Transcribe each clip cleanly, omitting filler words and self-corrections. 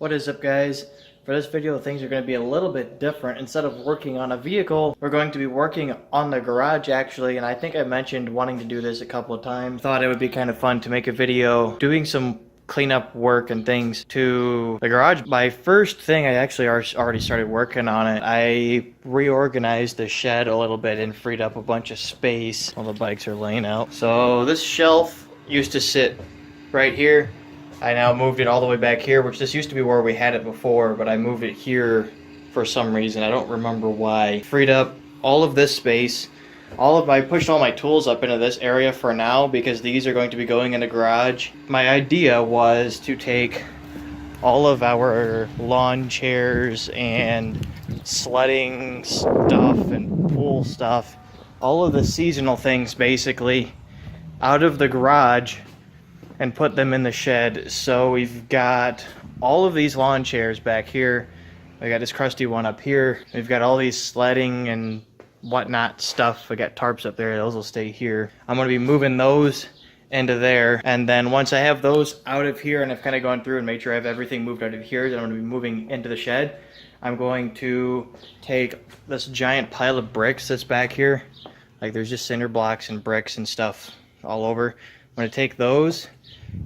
What is up, guys? For this video, things are going to be a little bit different. Instead of working on a vehicle, we're going to be working on the garage actually, and I think I mentioned wanting to do this a couple of times. Thought it would be kind of fun to make a video doing some cleanup work and things to the garage. My first thing, I actually already started working on it. I reorganized the shed a little bit and freed up a bunch of space while the bikes are laying out. So this shelf used to sit right here. I now moved it all the way back here, which this used to be where we had it before, but I moved it here for some reason. I don't remember why. Freed up all of this space. I pushed all my tools up into this area for now because these are going to be going in the garage. My idea was to take all of our lawn chairs and sledding stuff and pool stuff, all of the seasonal things basically, out of the garage and put them in the shed. So we've got all of these lawn chairs back here. We got this crusty one up here. We've got all these sledding and whatnot stuff. We got tarps up there. Those will stay here. I'm going to be moving those into there. And then once I have those out of here and I've kind of gone through and made sure I have everything moved out of here, then I'm going to be moving into the shed. I'm going to take this giant pile of bricks that's back here. Like there's just cinder blocks and bricks and stuff all over. I'm going to take those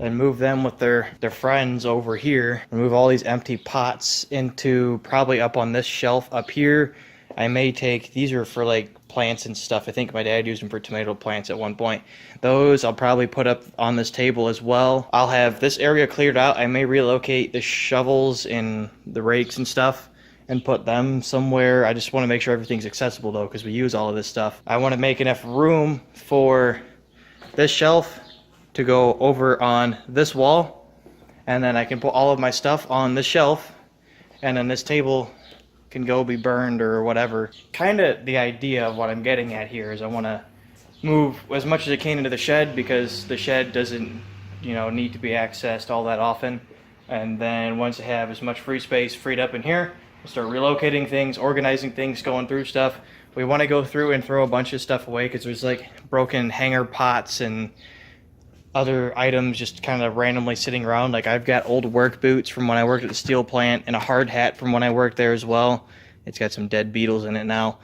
and move them with their friends over here. Remove all these empty pots into probably up on this shelf up here. I may take, these are for like plants and stuff. I think my dad used them for tomato plants at one point. Those I'll probably put up on this table as well. I'll have this area cleared out. I may relocate the shovels and the rakes and stuff and put them somewhere. I just want to make sure everything's accessible though, because we use all of this stuff. I want to make enough room for this shelf to go over on this wall, and then I can put all of my stuff on this shelf, and then this table can go be burned or whatever. Kind of the idea of what I'm getting at here is I want to move as much as I can into the shed, because the shed doesn't, need to be accessed all that often. And then once I have as much free space freed up in here, I'll start relocating things, organizing things, going through stuff. We want to go through and throw a bunch of stuff away because there's like broken hanger pots and other items just kind of randomly sitting around. Like I've got old work boots from when I worked at the steel plant and a hard hat from when I worked there as well. It's got some dead beetles in it now.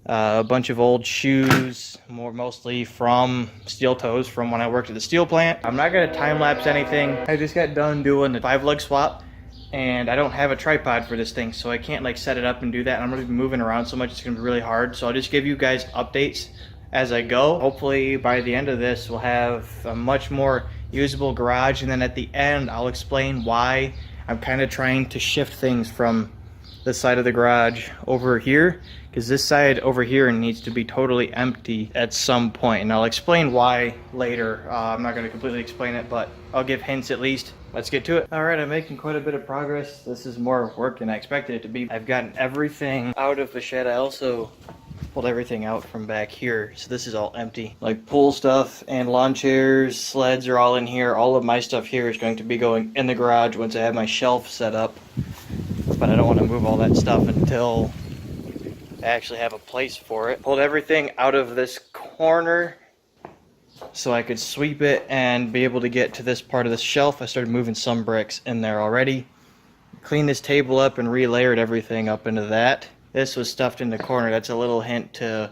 A bunch of old shoes, mostly from steel toes from when I worked at the steel plant. I'm not going to time lapse anything. I just got done doing the 5-leg swap and I don't have a tripod for this thing, so I can't like set it up and do that. I'm going to be moving around so much it's going to be really hard. So I'll just give you guys updates as I go. Hopefully by the end of this we'll have a much more usable garage, and then at the end I'll explain why I'm kind of trying to shift things from this side of the garage over here, because this side over here needs to be totally empty at some point, and I'll explain why later. I'm not going to completely explain it, but I'll give hints at least. Let's get to it. Alright, I'm making quite a bit of progress. This is more work than I expected it to be. I've gotten everything out of the shed. I also pulled everything out from back here, so this is all empty. Like pool stuff and lawn chairs, sleds are all in here. All of my stuff here is going to be going in the garage once I have my shelf set up, but I don't want to move all that stuff until I actually have a place for it. Pulled everything out of this corner so I could sweep it and be able to get to this part of the shelf. I started moving some bricks in there already. Cleaned this table up and re-layered everything up into that. This was stuffed in the corner. That's a little hint to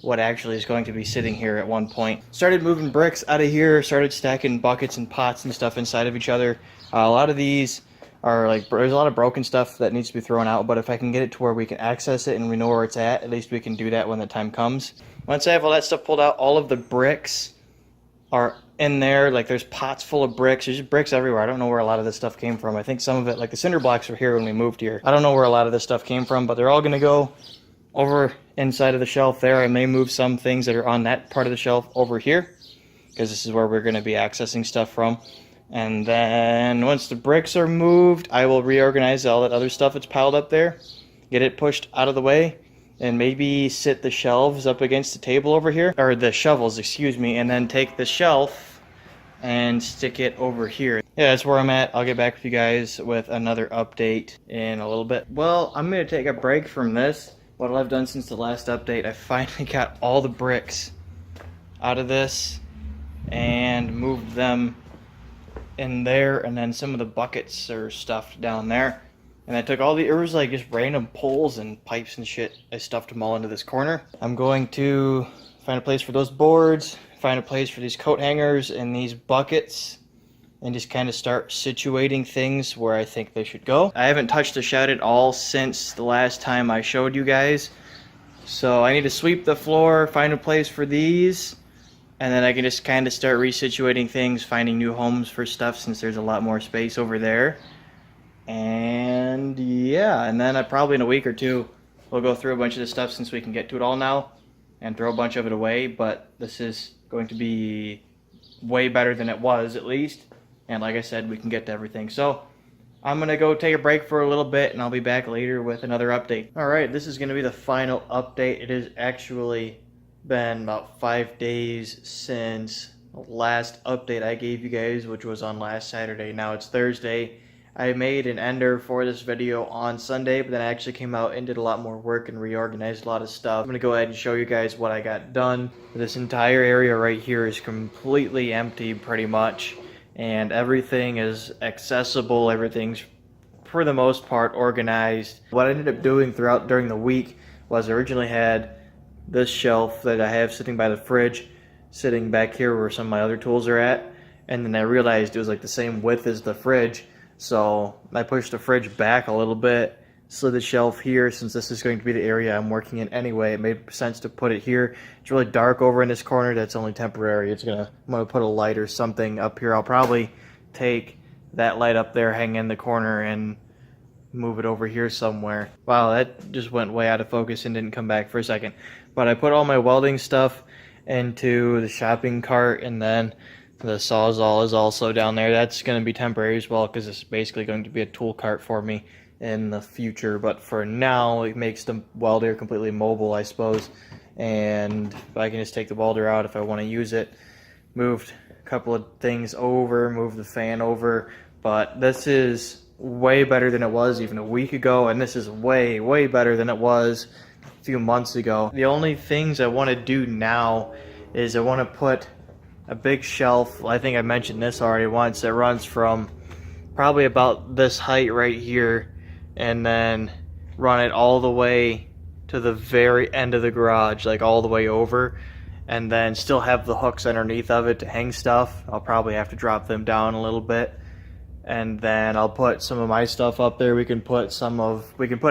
what actually is going to be sitting here at one point. Started moving bricks out of here, started stacking buckets and pots and stuff inside of each other. A lot of these are like, there's a lot of broken stuff that needs to be thrown out, but if I can get it to where we can access it and we know where it's at least we can do that when the time comes. Once I have all that stuff pulled out, all of the bricks are in there. Like there's pots full of bricks. There's just bricks everywhere. I don't know where a lot of this stuff came from. I think some of it, like the cinder blocks, were here when we moved here. I don't know where a lot of this stuff came from, but they're all going to go over inside of the shelf there. I may move some things that are on that part of the shelf over here, because this is where we're going to be accessing stuff from. And then once the bricks are moved, I will reorganize all that other stuff that's piled up there, get it pushed out of the way, and maybe sit the shelves up against the table over here, or the shovels, excuse me, and then take the shelf and stick it over here. Yeah, that's where I'm at. I'll get back with you guys with another update in a little bit. Well, I'm going to take a break from this. What I've done since the last update, I finally got all the bricks out of this and moved them in there, and then some of the buckets are stuffed down there. And I took all the, it was like just random poles and pipes and shit. I stuffed them all into this corner. I'm going to find a place for those boards, find a place for these coat hangers and these buckets, and just kind of start situating things where I think they should go. I haven't touched the shed at all since the last time I showed you guys. So I need to sweep the floor, find a place for these, and then I can just kind of start resituating things, finding new homes for stuff since there's a lot more space over there. And yeah, and then probably in a week or two, we'll go through a bunch of this stuff since we can get to it all now and throw a bunch of it away. But this is going to be way better than it was, at least. And like I said, we can get to everything. So I'm going to go take a break for a little bit, and I'll be back later with another update. Alright, this is going to be the final update. It has actually been about 5 days since the last update I gave you guys, which was on last Saturday. Now it's Thursday. I made an ender for this video on Sunday, but then I actually came out and did a lot more work and reorganized a lot of stuff. I'm going to go ahead and show you guys what I got done. This entire area right here is completely empty pretty much, and everything is accessible. Everything's for the most part organized. What I ended up doing during the week was I originally had this shelf that I have sitting by the fridge sitting back here where some of my other tools are at, and then I realized it was like the same width as the fridge. So I pushed the fridge back a little bit, slid the shelf here. Since this is going to be the area I'm working in anyway, it made sense to put it here. It's really dark over in this corner. That's only temporary. I'm gonna put a light or something up here. I'll probably take that light up there, hang in the corner, and move it over here somewhere. Wow, that just went way out of focus and didn't come back for a second. But I put all my welding stuff into the shopping cart, and then the Sawzall is also down there. That's going to be temporary as well because it's basically going to be a tool cart for me in the future. But for now, it makes the welder completely mobile, I suppose. And I can just take the welder out if I want to use it. Moved a couple of things over, moved the fan over. But this is way better than it was even a week ago. And this is way, way better than it was a few months ago. The only things I want to do now is I want to put a big shelf. I think I mentioned this already once. That runs from probably about this height right here, and then run it all the way to the very end of the garage, like all the way over, and then still have the hooks underneath of it to hang stuff. I'll probably have to drop them down a little bit, and then I'll put some of my stuff up there. We can put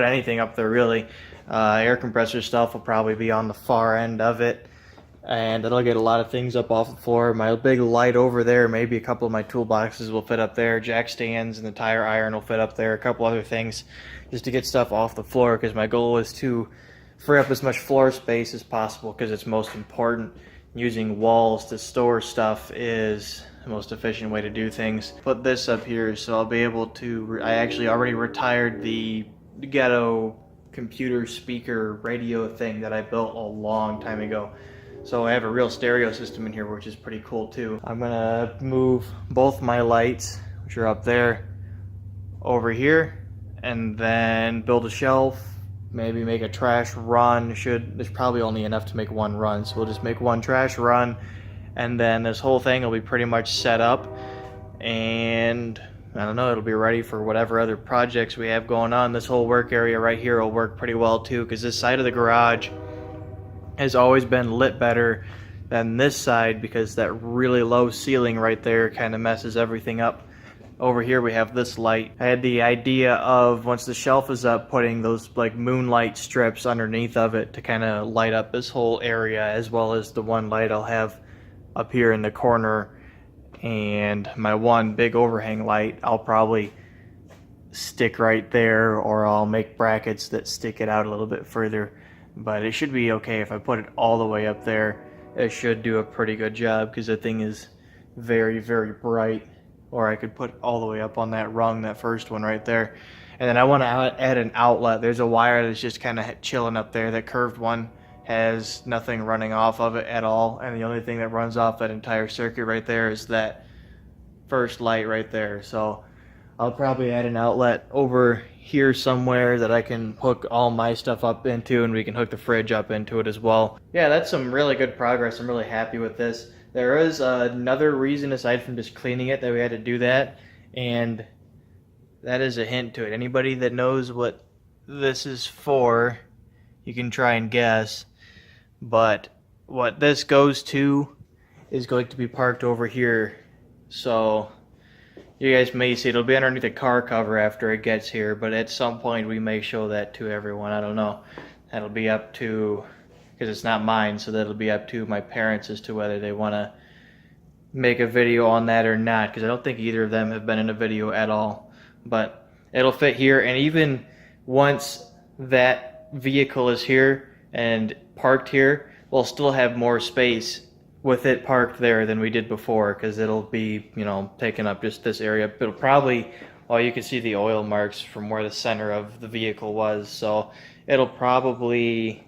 anything up there really. Air compressor stuff will probably be on the far end of it, and that'll get a lot of things up off the floor. My big light over there, maybe a couple of my toolboxes will fit up there. Jack stands and the tire iron will fit up there. A couple other things just to get stuff off the floor, because my goal is to free up as much floor space as possible, because it's most important. Using walls to store stuff is the most efficient way to do things. Put this up here so I'll be able to, I actually already retired the ghetto computer speaker radio thing that I built a long time ago. So I have a real stereo system in here, which is pretty cool too. I'm gonna move both my lights, which are up there, over here, and then build a shelf, maybe make a trash run. There's probably only enough to make one run, so we'll just make one trash run, and then this whole thing will be pretty much set up, and I don't know, it'll be ready for whatever other projects we have going on. This whole work area right here will work pretty well too, because this side of the garage has always been lit better than this side, because that really low ceiling right there kind of messes everything up. Over here we have this light. I had the idea of, once the shelf is up, putting those like moonlight strips underneath of it to kind of light up this whole area, as well as the one light I'll have up here in the corner, and my one big overhang light I'll probably stick right there, or I'll make brackets that stick it out a little bit further. But it should be okay if I put it all the way up there. It should do a pretty good job, because the thing is very, very bright. Or I could put it all the way up on that rung, that first one right there. And then I want to add an outlet. There's a wire that's just kind of chilling up there. That curved one has nothing running off of it at all. And the only thing that runs off that entire circuit right there is that first light right there. So I'll probably add an outlet over here somewhere that I can hook all my stuff up into, and we can hook the fridge up into it as well. Yeah, that's some really good progress. I'm really happy with this. There is another reason aside from just cleaning it that we had to do that, and that is a hint to it. Anybody that knows what this is for, you can try and guess. But what this goes to is going to be parked over here. So you guys may see it'll be underneath the car cover after it gets here, but at some point we may show that to everyone. I don't know. That'll be up to, because it's not mine, so that'll be up to my parents as to whether they want to make a video on that or not, because I don't think either of them have been in a video at all. But it'll fit here, and even once that vehicle is here and parked here, we'll still have more space with it parked there than we did before, because it'll be, you know, taking up just this area. It'll probably, well, you can see the oil marks from where the center of the vehicle was, so it'll probably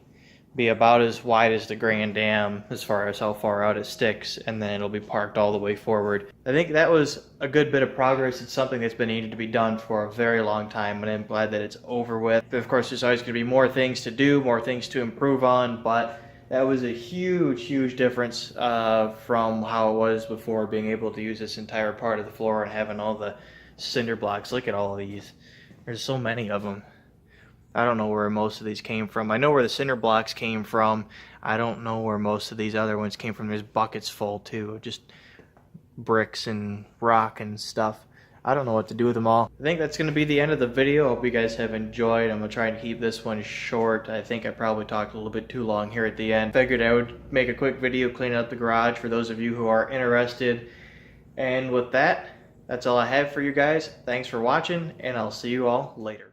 be about as wide as the Grand Dam as far as how far out it sticks, and then it'll be parked all the way forward. I think that was a good bit of progress. It's something that's been needed to be done for a very long time, and I'm glad that it's over with. But of course, there's always going to be more things to do, more things to improve on, but that was a huge difference from how it was before, being able to use this entire part of the floor and having all the cinder blocks. Look at all of these. There's so many of them. I don't know where most of these came from. I know where the cinder blocks came from. I don't know where most of these other ones came from. There's buckets full too, just bricks and rock and stuff. I don't know what to do with them all. I think that's going to be the end of the video. Hope you guys have enjoyed. I'm going to try and keep this one short. I think I probably talked a little bit too long here at the end. Figured I would make a quick video cleaning up the garage for those of you who are interested. And with that, that's all I have for you guys. Thanks for watching, and I'll see you all later.